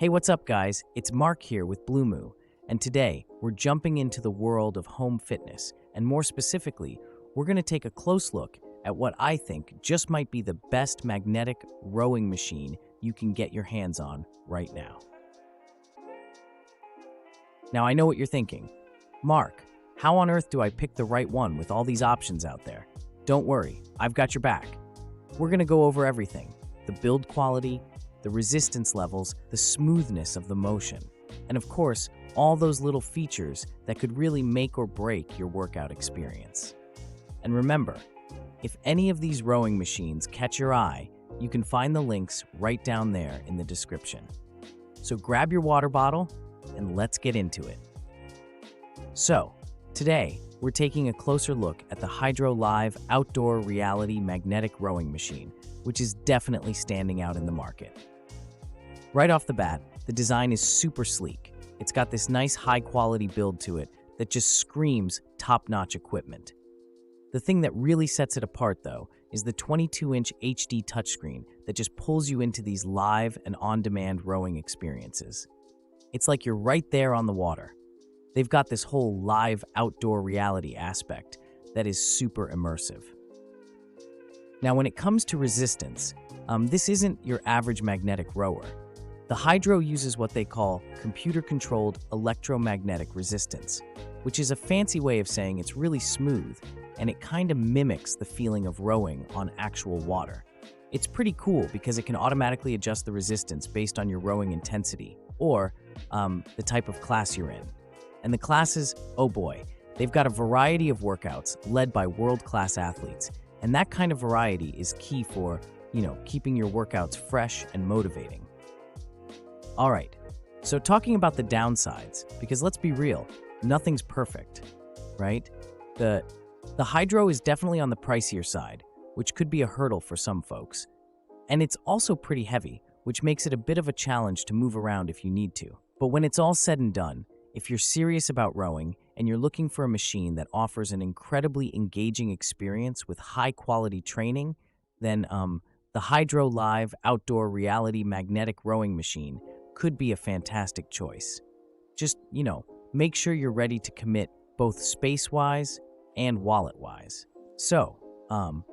Hey, what's up, guys? It's Mark here with Blumoo, and today we're jumping into the world of home fitness, and more specifically, we're going to take a close look at what I think just might be the best magnetic rowing machine you can get your hands on right now. Now, I know what you're thinking. Mark, how on earth do I pick the right one with all these options out there? Don't worry, I've got your back. We're going to go over everything: the build quality, the resistance levels, the smoothness of the motion, and of course, all those little features that could really make or break your workout experience. And remember, if any of these rowing machines catch your eye, you can find the links right down there in the description. So grab your water bottle and let's get into it. So, today, we're taking a closer look at the Hydro Live Outdoor Reality Magnetic Rowing Machine, which is definitely standing out in the market. Right off the bat, the design is super sleek. It's got this nice high-quality build to it that just screams top-notch equipment. The thing that really sets it apart, though, is the 22-inch HD touchscreen that just pulls you into these live and on-demand rowing experiences. It's like you're right there on the water. They've got this whole live outdoor reality aspect that is super immersive. Now, when it comes to resistance, this isn't your average magnetic rower. The Hydro uses what they call computer-controlled electromagnetic resistance, which is a fancy way of saying it's really smooth, and it kind of mimics the feeling of rowing on actual water. It's pretty cool because it can automatically adjust the resistance based on your rowing intensity, or the type of class you're in. And the classes, oh boy, they've got a variety of workouts led by world-class athletes, and that kind of variety is key for, keeping your workouts fresh and motivating. All right, so talking about the downsides, because let's be real, nothing's perfect, right? The Hydro is definitely on the pricier side, which could be a hurdle for some folks. And it's also pretty heavy, which makes it a bit of a challenge to move around if you need to. But when it's all said and done, if you're serious about rowing and you're looking for a machine that offers an incredibly engaging experience with high-quality training, then the Hydro Live Outdoor Reality Magnetic Rowing Machine could be a fantastic choice. Just, make sure you're ready to commit both space-wise and wallet-wise. So,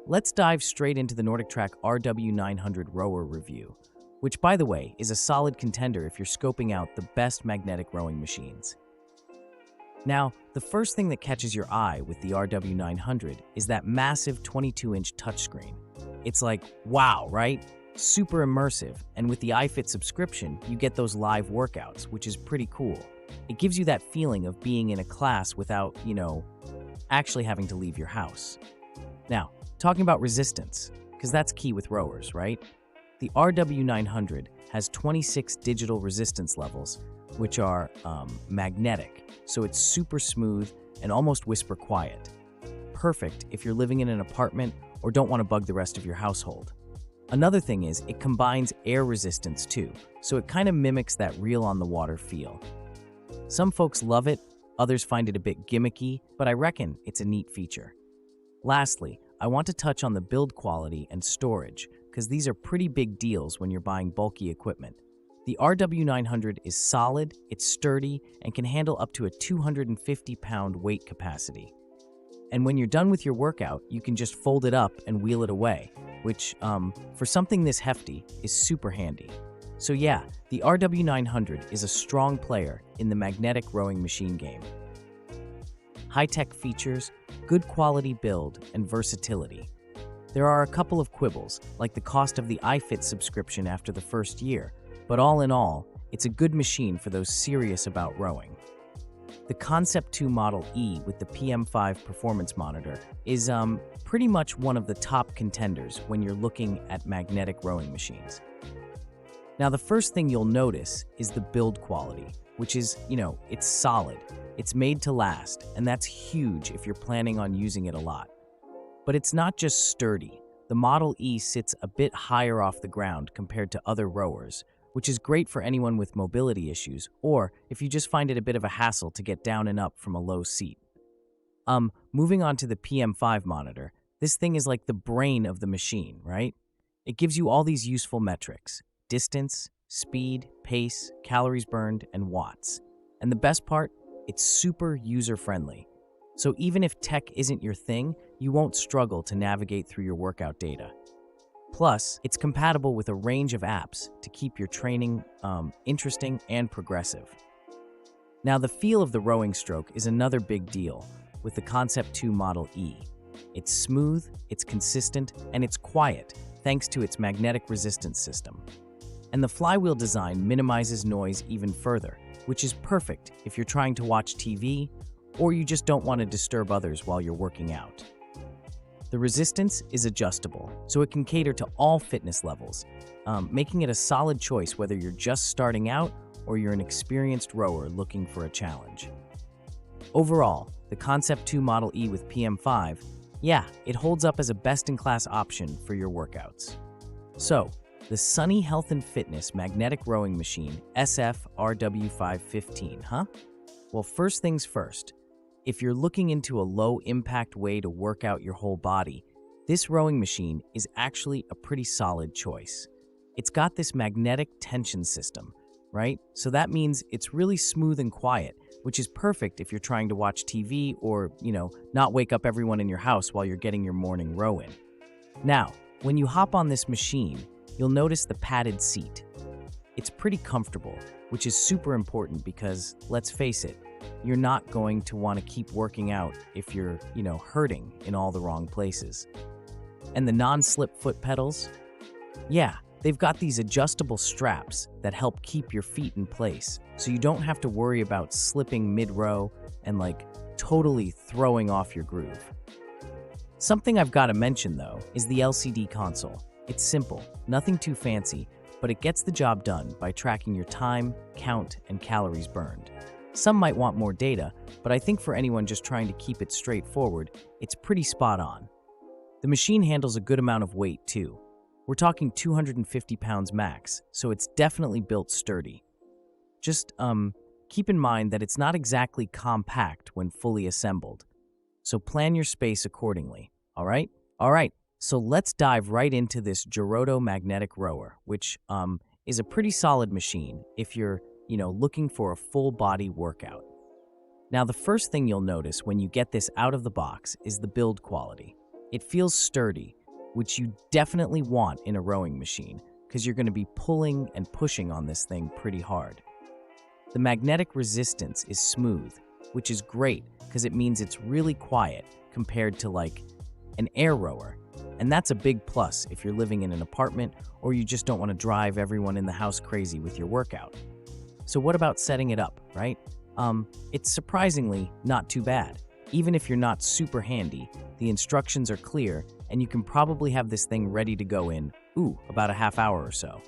let's dive straight into the NordicTrack RW900 rower review, which, by the way, is a solid contender if you're scoping out the best magnetic rowing machines. Now, the first thing that catches your eye with the RW900 is that massive 22-inch touchscreen. It's like, wow, right? Super immersive, and with the iFit subscription, you get those live workouts, which is pretty cool. It gives you that feeling of being in a class without, actually having to leave your house. Now, talking about resistance, because that's key with rowers, right? The RW900 has 26 digital resistance levels, which are magnetic, so it's super smooth and almost whisper quiet. Perfect if you're living in an apartment or don't want to bug the rest of your household. Another thing is it combines air resistance too, so it kind of mimics that reel on the water feel. Some folks love it, others find it a bit gimmicky, but I reckon it's a neat feature. Lastly, I want to touch on the build quality and storage, because these are pretty big deals when you're buying bulky equipment. The RW900 is solid, it's sturdy, and can handle up to a 250-pound weight capacity. And when you're done with your workout, you can just fold it up and wheel it away, which, for something this hefty, is super handy. So yeah, the RW900 is a strong player in the magnetic rowing machine game. High-tech features, good quality build, and versatility. There are a couple of quibbles, like the cost of the iFit subscription after the first year, but all in all, it's a good machine for those serious about rowing. The Concept 2 Model E with the PM5 performance monitor is pretty much one of the top contenders when you're looking at magnetic rowing machines. Now, the first thing you'll notice is the build quality, which is, it's solid, it's made to last, and that's huge if you're planning on using it a lot. But it's not just sturdy. The Model E sits a bit higher off the ground compared to other rowers, which is great for anyone with mobility issues, or if you just find it a bit of a hassle to get down and up from a low seat. Moving on to the PM5 monitor, this thing is like the brain of the machine, right? It gives you all these useful metrics: distance, speed, pace, calories burned, and watts. And the best part, it's super user-friendly. So even if tech isn't your thing, you won't struggle to navigate through your workout data. Plus, it's compatible with a range of apps to keep your training interesting and progressive. Now, the feel of the rowing stroke is another big deal with the Concept 2 Model E. It's smooth, it's consistent, and it's quiet thanks to its magnetic resistance system. And the flywheel design minimizes noise even further, which is perfect if you're trying to watch TV or you just don't want to disturb others while you're working out. The resistance is adjustable, so it can cater to all fitness levels, making it a solid choice whether you're just starting out or you're an experienced rower looking for a challenge. Overall, the Concept 2 Model E with PM5, yeah, it holds up as a best-in-class option for your workouts. So, the Sunny Health and Fitness Magnetic Rowing Machine SF-RW515, huh? Well, first things first, if you're looking into a low-impact way to work out your whole body, this rowing machine is actually a pretty solid choice. It's got this magnetic tension system, right? So that means it's really smooth and quiet, which is perfect if you're trying to watch TV or, not wake up everyone in your house while you're getting your morning row in. Now, when you hop on this machine, you'll notice the padded seat. It's pretty comfortable, which is super important because, let's face it, you're not going to want to keep working out if you're, hurting in all the wrong places. And the non-slip foot pedals? Yeah, they've got these adjustable straps that help keep your feet in place, so you don't have to worry about slipping mid-row and, totally throwing off your groove. Something I've got to mention, though, is the LCD console. It's simple, nothing too fancy, but it gets the job done by tracking your time, count, and calories burned. Some might want more data, but I think for anyone just trying to keep it straightforward, it's pretty spot on. The machine handles a good amount of weight, too. We're talking 250 pounds max, so it's definitely built sturdy. Just, keep in mind that it's not exactly compact when fully assembled. So plan your space accordingly, all right? All right, so let's dive right into this Giroto magnetic rower, which, is a pretty solid machine if you're looking for a full body workout. Now, the first thing you'll notice when you get this out of the box is the build quality. It feels sturdy, which you definitely want in a rowing machine because you're going to be pulling and pushing on this thing pretty hard. The magnetic resistance is smooth, which is great because it means it's really quiet compared to an air rower. And that's a big plus if you're living in an apartment or you just don't want to drive everyone in the house crazy with your workout. So what about setting it up, right? It's surprisingly not too bad. Even if you're not super handy, the instructions are clear and you can probably have this thing ready to go in, about a half hour or so.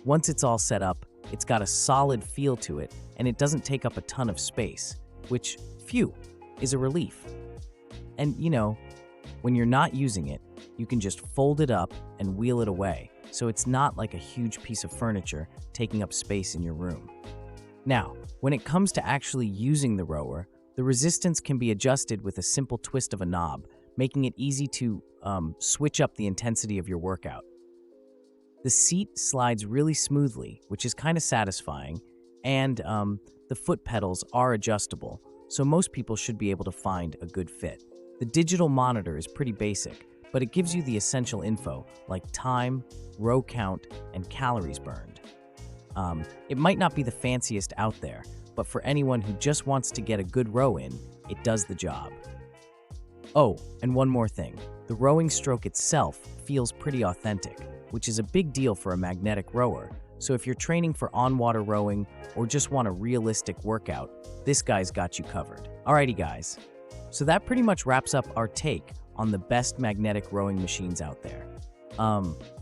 Once it's all set up, it's got a solid feel to it and it doesn't take up a ton of space, which, phew, is a relief. And when you're not using it, you can just fold it up and wheel it away, so it's not like a huge piece of furniture taking up space in your room. Now, when it comes to actually using the rower, the resistance can be adjusted with a simple twist of a knob, making it easy to switch up the intensity of your workout. The seat slides really smoothly, which is kind of satisfying, and the foot pedals are adjustable, so most people should be able to find a good fit. The digital monitor is pretty basic, but it gives you the essential info like time, row count, and calories burned. It might not be the fanciest out there, but for anyone who just wants to get a good row in, it does the job. Oh, and one more thing. The rowing stroke itself feels pretty authentic, which is a big deal for a magnetic rower, so if you're training for on-water rowing or just want a realistic workout, this guy's got you covered. Alrighty guys, so that pretty much wraps up our take on the best magnetic rowing machines out there.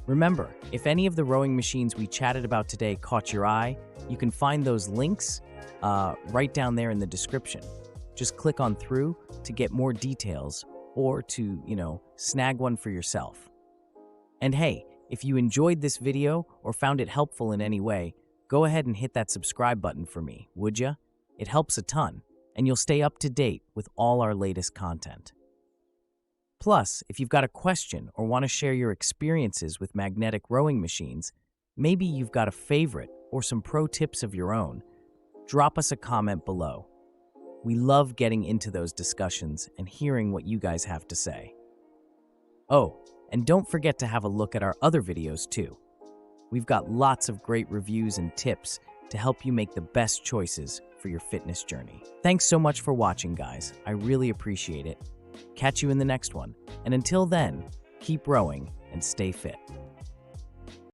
Remember, if any of the rowing machines we chatted about today caught your eye, you can find those links right down there in the description. Just click on through to get more details or to, snag one for yourself. And hey, if you enjoyed this video or found it helpful in any way, go ahead and hit that subscribe button for me, would ya? It helps a ton, and you'll stay up to date with all our latest content. Plus, if you've got a question or want to share your experiences with magnetic rowing machines, Maybe you've got a favorite or some pro tips of your own. Drop us a comment below. We love getting into those discussions and hearing what you guys have to say. Oh, and don't forget to have a look at our other videos too. We've got lots of great reviews and tips to help you make the best choices for your fitness journey. Thanks so much for watching, guys. I really appreciate it. Catch you in the next one. And until then, keep rowing and stay fit.